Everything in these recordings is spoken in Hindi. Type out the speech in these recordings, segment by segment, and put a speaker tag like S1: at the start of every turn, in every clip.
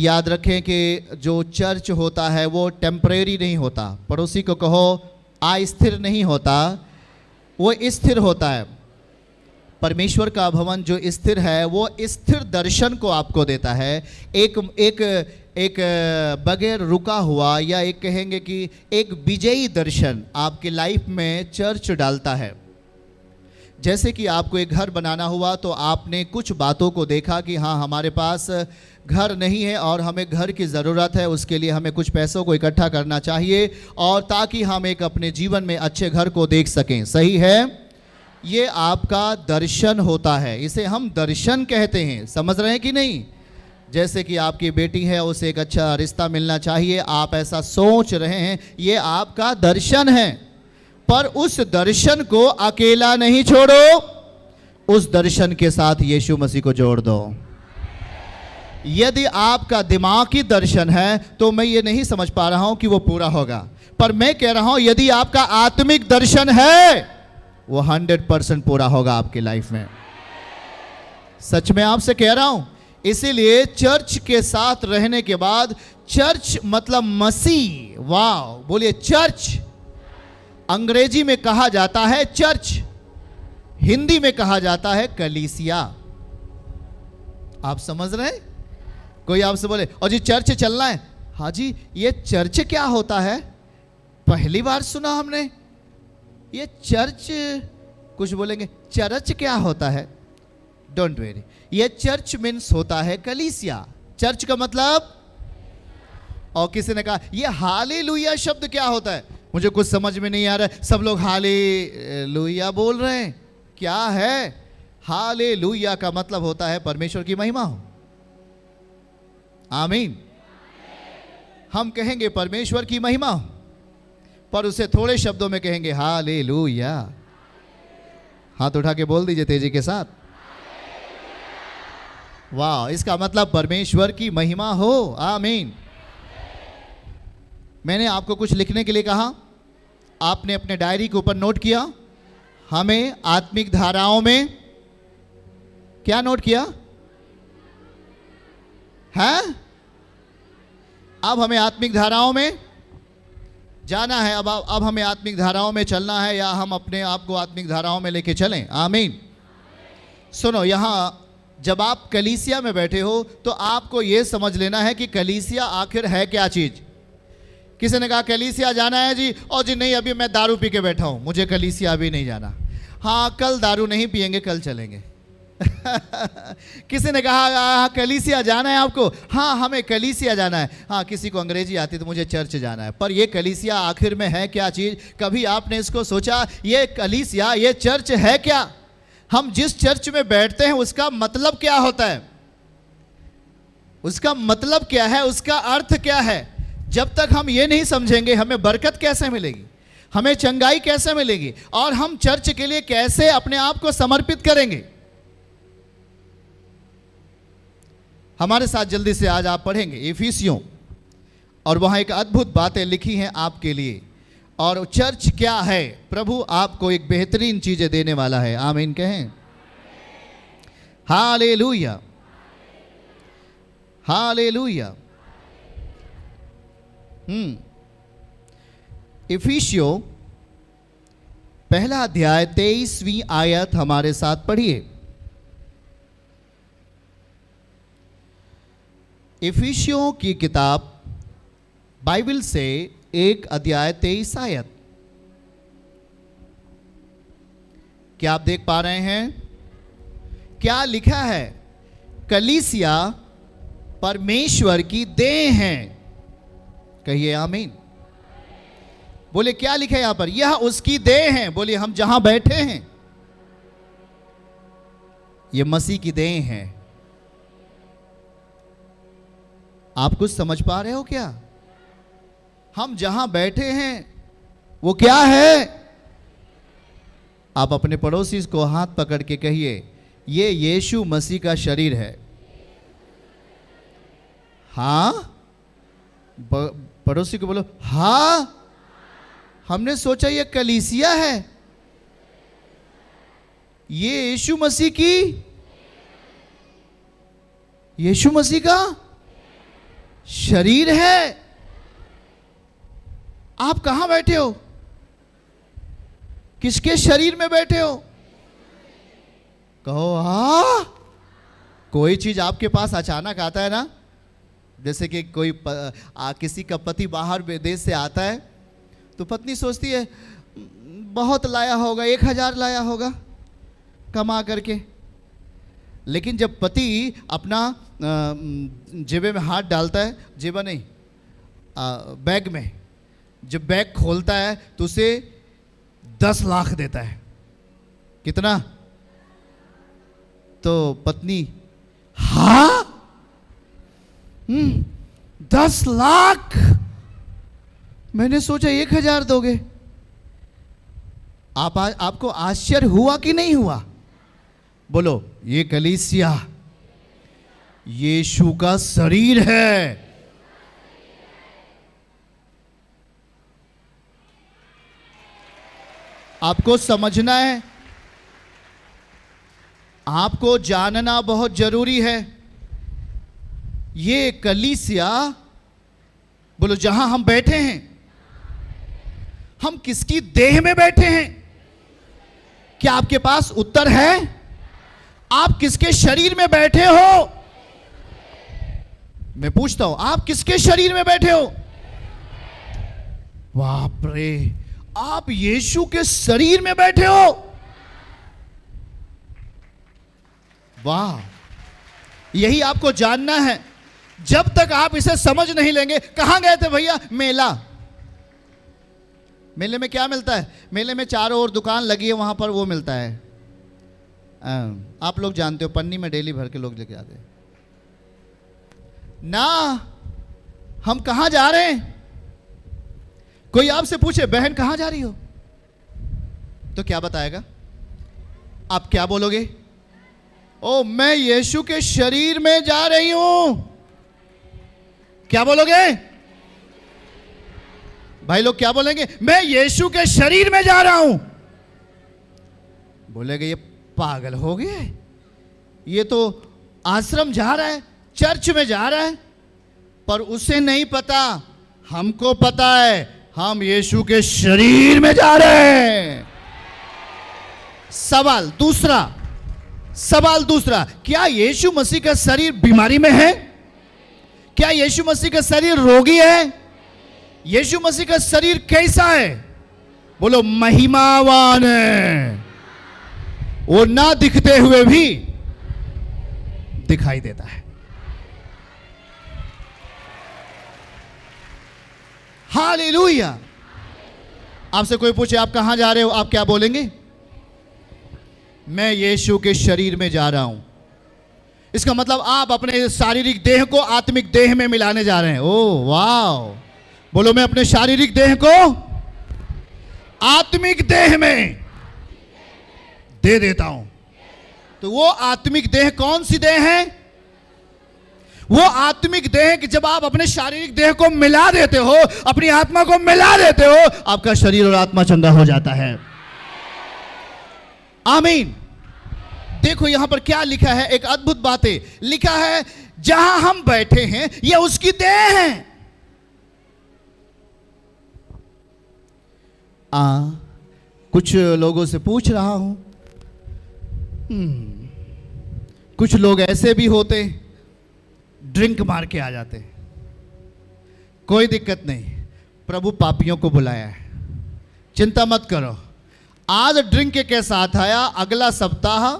S1: याद रखें कि जो चर्च होता है वो टेम्परेरी नहीं होता। पड़ोसी को कहो अस्थिर नहीं होता, वो स्थिर होता है। परमेश्वर का भवन जो स्थिर है वो स्थिर दर्शन को आपको देता है। एक बगैर रुका हुआ, या एक कहेंगे कि एक विजयी दर्शन आपके लाइफ में चर्च डालता है। जैसे कि आपको एक घर बनाना हुआ तो आपने कुछ बातों को देखा कि हाँ, हमारे पास घर नहीं है और हमें घर की ज़रूरत है, उसके लिए हमें कुछ पैसों को इकट्ठा करना चाहिए, और ताकि हम एक अपने जीवन में अच्छे घर को देख सकें। सही है? ये आपका दर्शन होता है, इसे हम दर्शन कहते हैं। समझ रहे हैं कि नहीं? जैसे कि आपकी बेटी है, उसे एक अच्छा रिश्ता मिलना चाहिए, आप ऐसा सोच रहे हैं, ये आपका दर्शन है। पर उस दर्शन को अकेला नहीं छोड़ो, उस दर्शन के साथ यीशु मसीह को जोड़ दो। यदि आपका दिमागी दर्शन है तो मैं ये नहीं समझ पा रहा हूं कि वो पूरा होगा, पर मैं कह रहा हूं यदि आपका आत्मिक दर्शन है वो 100% पूरा होगा आपकी लाइफ में। सच में आपसे कह रहा हूं। इसीलिए चर्च के साथ रहने के बाद, चर्च मतलब मसीह। वाह, बोलिए चर्च। अंग्रेजी में कहा जाता है चर्च, हिंदी में कहा जाता है कलीसिया। आप समझ रहे हैं? कोई आपसे बोले और जी चर्च चलना है, हाँ जी, ये चर्च क्या होता है? पहली बार सुना हमने ये चर्च। कुछ बोलेंगे चर्च क्या होता है? डोंट वेरी, ये चर्च मीन्स होता है कलीसिया। चर्च का मतलब, और किसी ने कहा ये हालेलुया शब्द क्या होता है? मुझे कुछ समझ में नहीं आ रहा है, सब लोग हालेलुया बोल रहे हैं, क्या है? हालेलुया का मतलब होता है परमेश्वर की महिमा हो। आमीन। हम कहेंगे परमेश्वर की महिमा हो, पर उसे थोड़े शब्दों में कहेंगे हालेलुया। हाथ उठा के बोल दीजिए तेजी के साथ। वाह, इसका मतलब परमेश्वर की महिमा हो। आमीन। मैंने आपको कुछ लिखने के लिए कहा, आपने अपने डायरी के ऊपर नोट किया। हमें आत्मिक धाराओं में क्या नोट किया है? अब हमें आत्मिक धाराओं में जाना है। अब हमें आत्मिक धाराओं में चलना है, या हम अपने आप को आत्मिक धाराओं में लेके चलें। आमीन। सुनो, यहां जब आप कलीसिया में बैठे हो तो आपको यह समझ लेना है कि कलीसिया आखिर है क्या चीज। किसी ने कहा कलीसिया जाना है जी, और जी नहीं, अभी मैं दारू पी के बैठा हूं, मुझे कलीसिया अभी नहीं जाना। हाँ, कल दारू नहीं पिएंगे, कल चलेंगे। किसी ने कहा कलीसिया जाना है आपको, हाँ हमें कलीसिया जाना है। हाँ, किसी को अंग्रेजी आती तो मुझे चर्च जाना है। पर ये कलीसिया आखिर में है क्या चीज? कभी आपने इसको सोचा ये कलीसिया, ये चर्च है क्या? हम जिस चर्च में बैठते हैं उसका मतलब क्या होता है? उसका मतलब क्या है? उसका अर्थ क्या है? जब तक हम ये नहीं समझेंगे हमें बरकत कैसे मिलेगी, हमें चंगाई कैसे मिलेगी, और हम चर्च के लिए कैसे अपने आप को समर्पित करेंगे। हमारे साथ जल्दी से आज आप पढ़ेंगे इफिसियों, और वहां एक अद्भुत बातें लिखी हैं आपके लिए। और चर्च क्या है? प्रभु आपको एक बेहतरीन चीजें देने वाला है। आमीन कहें। Hallelujah, hallelujah. इफिसियों पहला अध्याय 23वीं आयत हमारे साथ पढ़िए। इफिसियों की किताब बाइबल से 1 अध्याय 23 आयत। क्या आप देख पा रहे हैं? क्या लिखा है? कलीसिया परमेश्वर की देह है। कहिए आमीन। बोले क्या लिखा है यहां पर? यह उसकी देह है। बोलिए हम जहां बैठे हैं यह मसीह की देह है। आप कुछ समझ पा रहे हो क्या? हम जहां बैठे हैं वो क्या है? आप अपने पड़ोसी को हाथ पकड़ के कहिए ये यीशु मसीह का शरीर है। हाँ, पड़ोसी को बोलो हाँ, हमने सोचा ये कलीसिया है, ये यीशु मसीह की, यीशु मसीह का शरीर है। आप कहां बैठे हो? किसके शरीर में बैठे हो? कहो हाँ। कोई चीज आपके पास अचानक आता है ना, जैसे कि कोई किसी का पति बाहर विदेश से आता है तो पत्नी सोचती है बहुत लाया होगा, 1000 लाया होगा कमा करके। लेकिन जब पति अपना जेबे में हाथ डालता है, जेबा नहीं, बैग में, जब बैग खोलता है तो उसे 10 लाख देता है। कितना? तो पत्नी हाँ 10 लाख? मैंने सोचा 1000 दोगे। आपको आश्चर्य हुआ कि नहीं हुआ? बोलो, ये कलीसिया यीशु का शरीर है। आपको समझना है, आपको जानना बहुत जरूरी है। ये कलीसिया, बोलो, जहां हम बैठे हैं, हम किसकी देह में बैठे हैं? क्या आपके पास उत्तर है? आप किसके शरीर में बैठे हो? मैं पूछता हूं, आप किसके शरीर में बैठे हो? बाप रे, आप यीशु के शरीर में बैठे हो। वाह, यही आपको जानना है। जब तक आप इसे समझ नहीं लेंगे। कहां गए थे भैया? मेला। मेले में क्या मिलता है? मेले में चारों ओर दुकान लगी है, वहां पर वो मिलता है, आप लोग जानते हो, पन्नी में डेली भर के लोग लेके आते हैं ना। हम कहां जा रहे हैं? कोई आपसे पूछे बहन कहां जा रही हो, तो क्या बताएगा? आप क्या बोलोगे? ओ, मैं यीशु के शरीर में जा रही हूं। क्या बोलोगे? भाई लोग क्या बोलेंगे? मैं यीशु के शरीर में जा रहा हूं। बोलेगे ये पागल हो गए, ये तो आश्रम जा रहा है, चर्च में जा रहा है। पर उसे नहीं पता, हमको पता है, हम यीशु के शरीर में जा रहे हैं। सवाल दूसरा, क्या यीशु मसीह का शरीर बीमारी में है? क्या यीशु मसीह का शरीर रोगी है? यीशु मसीह का शरीर कैसा है? बोलो, महिमावान है। वो ना दिखते हुए भी दिखाई देता है। हालेलुया। आपसे कोई पूछे आप कहां जा रहे हो, आप क्या बोलेंगे? मैं यीशु के शरीर में जा रहा हूं। इसका मतलब आप अपने शारीरिक देह को आत्मिक देह में मिलाने जा रहे हैं। ओह वाह, बोलो, मैं अपने शारीरिक देह को आत्मिक देह में दे देता हूं। तो वो आत्मिक देह कौन सी देह है? वो आत्मिक देह कि जब आप अपने शारीरिक देह को मिला देते हो, अपनी आत्मा को मिला देते हो, आपका शरीर और आत्मा चंगा हो जाता है। आमीन। देखो यहां पर क्या लिखा है, एक अद्भुत बातें लिखा है। जहां हम बैठे हैं यह उसकी देह है। कुछ लोगों से पूछ रहा हूं, कुछ लोग ऐसे भी होते ड्रिंक मार के आ जाते। कोई दिक्कत नहीं, प्रभु पापियों को बुलाया है, चिंता मत करो। आज ड्रिंक के साथ आया, अगला सप्ताह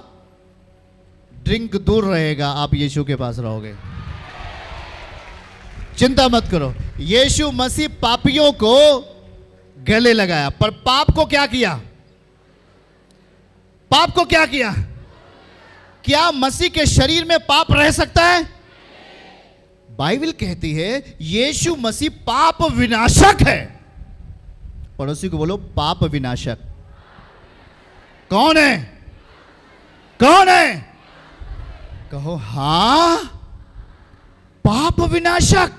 S1: ड्रिंक दूर रहेगा, आप यीशु के पास रहोगे। चिंता मत करो। यीशु मसीह पापियों को गले लगाया, पर पाप को क्या किया? पाप को क्या किया? क्या मसीह के शरीर में पाप रह सकता है? बाइबल कहती है यीशु मसीह पाप विनाशक है। पड़ोसी को बोलो, पाप विनाशक। कौन है? कौन है? कहो हाँ, पाप विनाशक।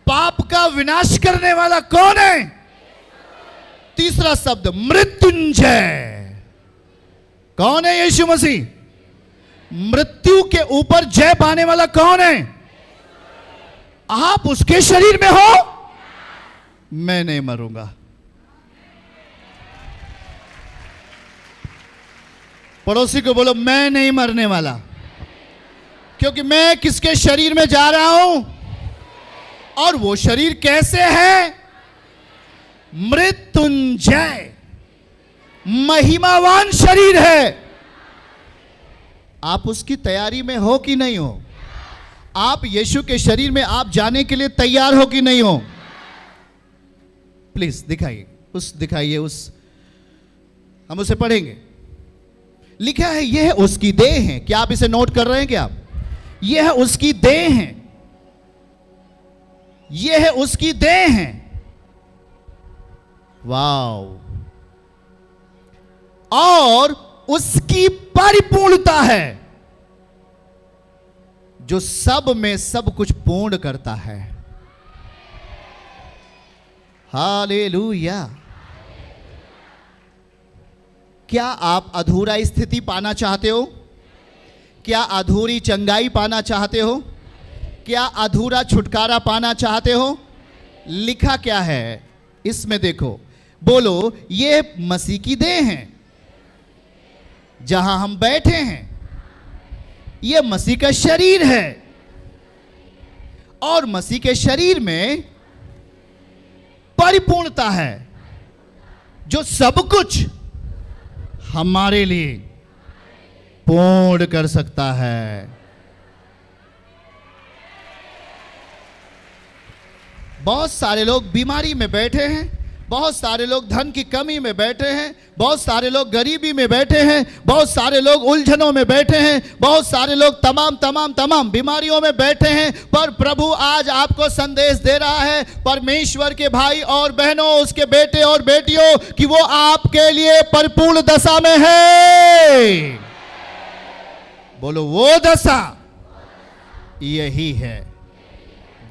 S1: पाप का विनाश करने वाला कौन है? तीसरा शब्द मृत्युंजय। कौन है यीशु मसीह? मृत्यु के ऊपर जय पाने वाला कौन है? आप उसके शरीर में हो, मैं नहीं मरूंगा। पड़ोसी को बोलो, मैं नहीं मरने वाला, क्योंकि मैं किसके शरीर में जा रहा हूं, और वो शरीर कैसे है? मृत्युंजय, महिमावान शरीर है। आप उसकी तैयारी में हो कि नहीं हो? आप यीशु के शरीर में आप जाने के लिए तैयार हो कि नहीं हो? प्लीज दिखाइए उस हम उसे पढ़ेंगे। लिखा है यह उसकी देह है। क्या आप इसे नोट कर रहे हैं? क्या यह उसकी देह है? यह उसकी देह है। वाओ! और उसकी परिपूर्णता है, जो सब में सब कुछ पूर्ण करता है। हालेलुया! क्या आप अधूरा स्थिति पाना चाहते हो? क्या अधूरी चंगाई पाना चाहते हो? क्या अधूरा छुटकारा पाना चाहते हो? लिखा क्या है इसमें? देखो, बोलो, ये मसीह की देह है जहां हम बैठे हैं। ये मसीह का शरीर है, और मसीह के शरीर में परिपूर्णता है, जो सब कुछ हमारे लिए पूर्ण कर सकता है। बहुत सारे लोग बीमारी में बैठे हैं, बहुत सारे लोग धन की कमी में बैठे हैं, बहुत सारे लोग गरीबी में बैठे हैं, बहुत सारे लोग उलझनों में बैठे हैं, बहुत सारे लोग तमाम बीमारियों में बैठे हैं। पर प्रभु आज आपको संदेश दे रहा है, परमेश्वर के भाई और बहनों, उसके बेटे और बेटियों, कि वो आपके लिए परिपूर्ण दशा में है। बोलो, वो दशा यही है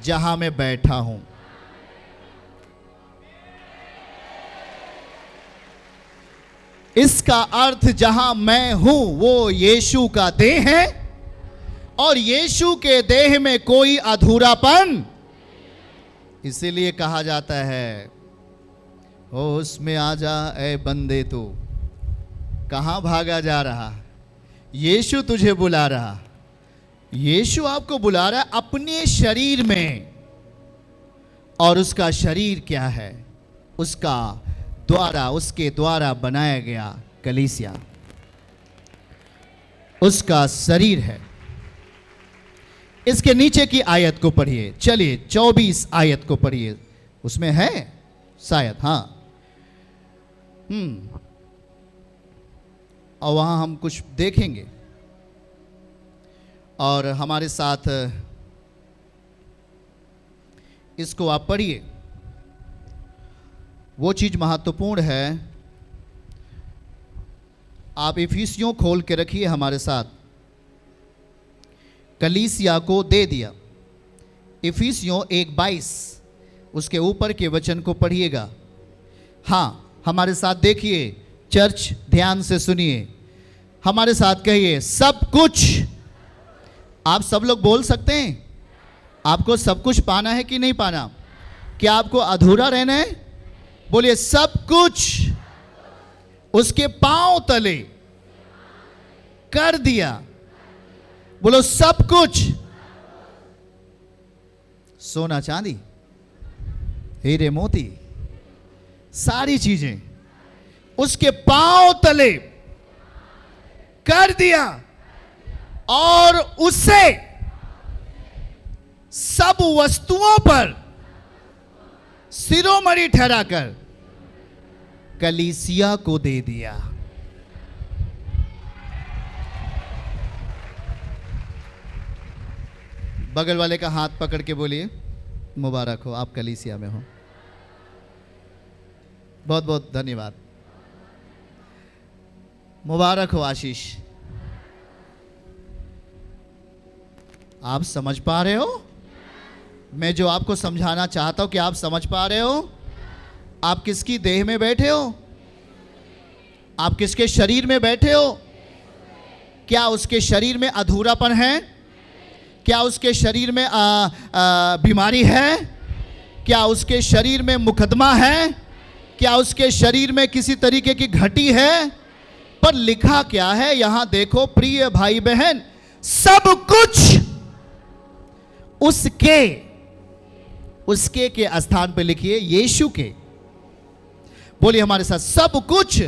S1: जहां मैं बैठा हूं। इसका अर्थ जहां मैं हूं वो यीशु का देह है, और यीशु के देह में कोई अधूरापन। इसीलिए कहा जाता है, होश में आ जा ऐ बंदे, तू कहां भागा जा रहा? यीशु तुझे बुला रहा। यीशु आपको बुला रहा है अपने शरीर में। और उसका शरीर क्या है? उसके द्वारा बनाया गया कलीसिया उसका शरीर है। इसके नीचे की आयत को पढ़िए। चलिए 24 आयत को पढ़िए। उसमें है शायद, हाँ। और वहां हम कुछ देखेंगे, और हमारे साथ इसको आप पढ़िए। वो चीज महत्वपूर्ण है। आप इफिसियों खोल के रखिए हमारे साथ। कलीसिया को दे दिया। इफिसियों 1:22, उसके ऊपर के वचन को पढ़िएगा। हाँ, हमारे साथ देखिए, चर्च ध्यान से सुनिए, हमारे साथ कहिए, सब कुछ। आप सब लोग बोल सकते हैं? आपको सब कुछ पाना है कि नहीं पाना? क्या आपको अधूरा रहना है? बोलिए, सब कुछ उसके पांव तले कर दिया। बोलो, सब कुछ। सोना चांदी, हीरे मोती, सारी चीजें उसके पांव तले कर दिया, और उससे सब वस्तुओं पर शिरोमणि ठहराकर कलीसिया को दे दिया। बगल वाले का हाथ पकड़ के बोलिए, मुबारक हो, आप कलीसिया में हो। बहुत बहुत धन्यवाद। मुबारक हो आशीष। आप समझ पा रहे हो मैं जो आपको समझाना चाहता हूं? कि आप समझ पा रहे हो? आप किसकी देह में बैठे हो? आप किसके शरीर में बैठे हो? क्या उसके शरीर में अधूरापन है? क्या उसके शरीर में बीमारी है? क्या उसके शरीर में मुकदमा है? क्या उसके शरीर में किसी तरीके की घटी है? पर लिखा क्या है यहां देखो प्रिय भाई बहन, सब कुछ उसके के स्थान पे लिखिए यीशु के। बोलिए हमारे साथ, सब कुछ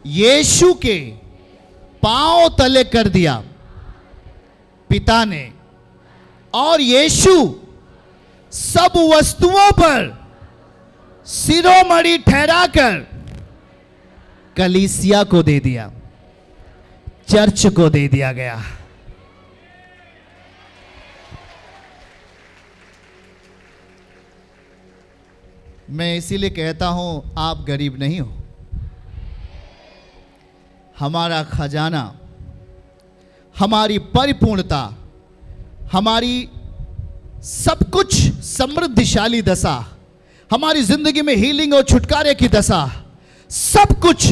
S1: यीशु के पांव तले कर दिया पिता ने, और यीशु सब वस्तुओं पर शिरोमणि ठहराकर कलीसिया को दे दिया, चर्च को दे दिया गया। मैं इसीलिए कहता हूं आप गरीब नहीं हो। हमारा खजाना, हमारी परिपूर्णता, हमारी सब कुछ समृद्धिशाली दशा, हमारी जिंदगी में हीलिंग और छुटकारे की दशा, सब कुछ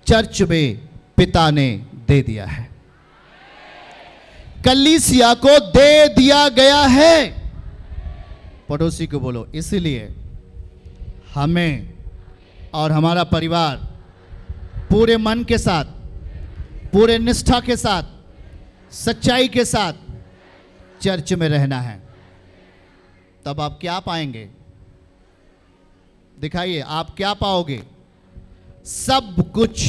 S1: चर्च में पिता ने दे दिया है, कलीसिया को दे दिया गया है। पड़ोसी को बोलो, इसलिए हमें और हमारा परिवार पूरे मन के साथ, पूरे निष्ठा के साथ, सच्चाई के साथ चर्च में रहना है। तब आप क्या पाएंगे? दिखाइए, आप क्या पाओगे? सब कुछ।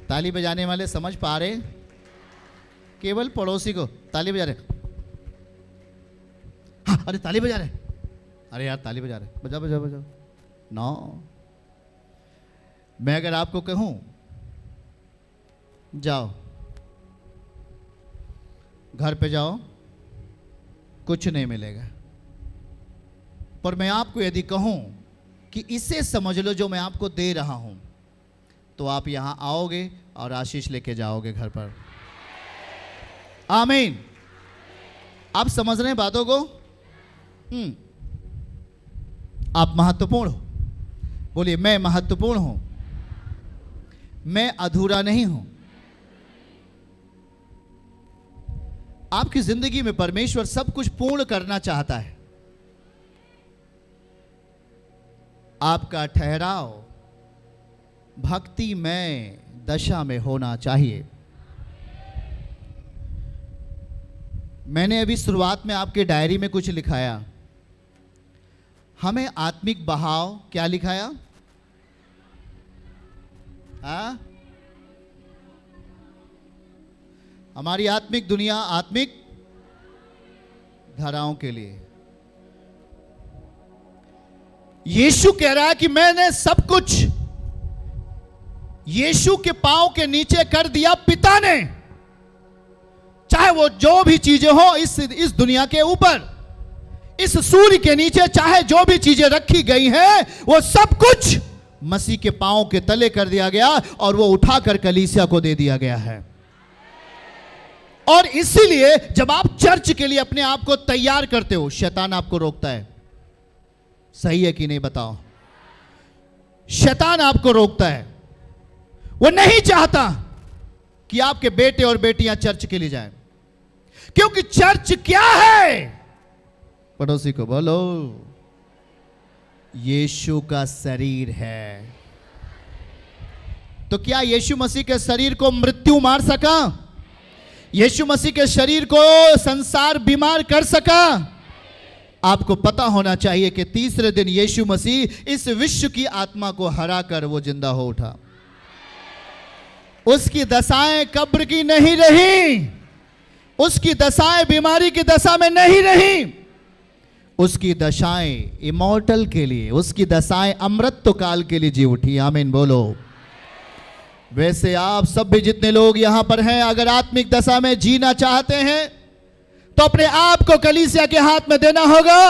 S1: ताली बजाने वाले समझ पा रहे? केवल पड़ोसी को ताली बजा रहे। हाँ, अरे ताली बजा रहे, अरे यार ताली बजा रहे, बजा बजा बजा। नो, मैं अगर आपको कहूं जाओ घर पे जाओ, कुछ नहीं मिलेगा। पर मैं आपको यदि कहूं कि इसे समझ लो जो मैं आपको दे रहा हूं, तो आप यहां आओगे और आशीष लेके जाओगे घर पर। आमीन। आप समझ रहे हैं बातों को? आप महत्वपूर्ण हो। बोलिए, मैं महत्वपूर्ण हूं, मैं अधूरा नहीं हूं। आपकी जिंदगी में परमेश्वर सब कुछ पूर्ण करना चाहता है। आपका ठहराव भक्तिमय दशा में होना चाहिए। मैंने अभी शुरुआत में आपके डायरी में कुछ लिखाया, हमें आत्मिक बहाव, क्या लिखाया? हमारी आत्मिक दुनिया आत्मिक धाराओं के लिए। यीशु कह रहा है कि मैंने सब कुछ यीशु के पांव के नीचे कर दिया पिता ने। चाहे वो जो भी चीजें हो इस दुनिया के ऊपर, इस सूर्य के नीचे, चाहे जो भी चीजें रखी गई हैं, वो सब कुछ मसीह के पांव के तले कर दिया गया और वो उठाकर कलीसिया को दे दिया गया है। और इसीलिए जब आप चर्च के लिए अपने आप को तैयार करते हो, शैतान आपको रोकता है। सही है कि नहीं बताओ? शैतान आपको रोकता है। वो नहीं चाहता कि आपके बेटे और बेटियां चर्च के लिए जाएं, क्योंकि चर्च क्या है? पड़ोसी को बोलो, यीशु का शरीर है। तो क्या यीशु मसीह के शरीर को मृत्यु मार सका? यीशु मसीह के शरीर को संसार बीमार कर सका? आपको पता होना चाहिए कि तीसरे दिन यीशु मसीह इस विश्व की आत्मा को हराकर वो जिंदा हो उठा। उसकी दशाएं कब्र की नहीं रही, उसकी दशाएं बीमारी की दशा में नहीं रही, उसकी दशाएं इमॉर्टल के लिए, उसकी दशाएं अमृत काल के लिए जी उठी। आमीन बोलो। वैसे आप सब भी जितने लोग यहां पर हैं, अगर आत्मिक दशा में जीना चाहते हैं तो अपने आप को कलीसिया के हाथ में देना होगा,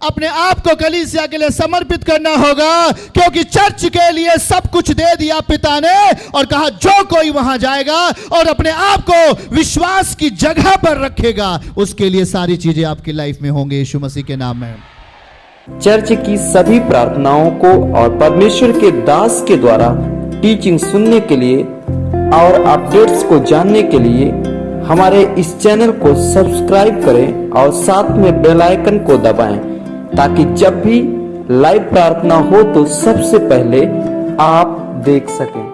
S1: अपने आप को कलीसिया के लिए समर्पित करना होगा, क्योंकि चर्च के लिए सब कुछ दे दिया पिता ने और कहा जो कोई वहां जाएगा और अपने आप को विश्वास की जगह पर रखेगा, उसके लिए सारी चीजें आपकी लाइफ में होंगी यीशु मसीह के नाम में।
S2: चर्च की सभी प्रार्थनाओं को और परमेश्वर के दास के द्वारा टीचिंग सुनने के लिए और अपडेट्स को जानने के लिए हमारे इस चैनल को सब्सक्राइब करें और साथ में बेल आइकन को दबाएं, ताकि जब भी लाइव प्रार्थना हो तो सबसे पहले आप देख सकें।